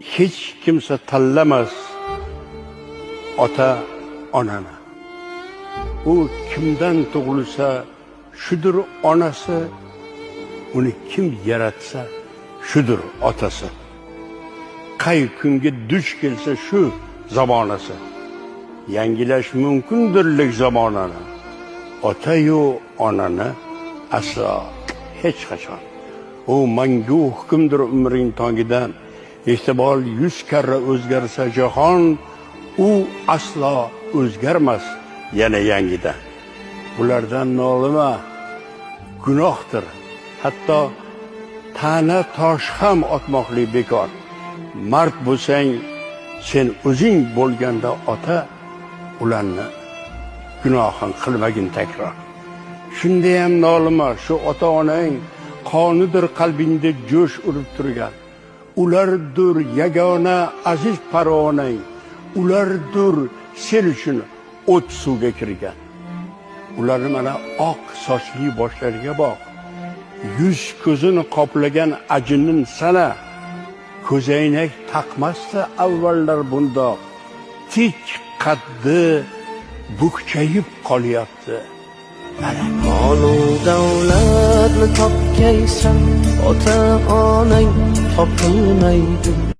hech kimsa tanlamas ota onani. U kimdan tug'ilsa shudur onasi, uni kim yaratsa shudur otasi. Qay kunga duch kelsa shu zamonasi. Yangilash mumkindirlik zamonani. Ota-yu onani aslo hech qachon. U mangu hukmdir umring tongidan. Ehtimol 100 karra o'zgarsa jahon, u aslo o'zgarmas yana yangidan. Bulardan nolima, gunohdir. Hatto ta'na tosh ham otmoqlik bekor. Mard bo'lsang, sen o'zing bo'lganda ota, ularni gunohin qilmagin takror. Shunda ham nolima, shu ota-onang qonidir qalbingda jo'sh urib turgan. Ulardir yagona aziz parvonang. Ulardir sen uchun o't suvga kirgan. Ularni mana oq sochli boshlariga boq. Yuz ko'zini qoplagan ajinin sana. Ko'zoynak taqmasdi avvallar bundoq. Tik qaddi bukchayib qolyapti. Molu davlatni topgaysan, ota onang topilmaydi.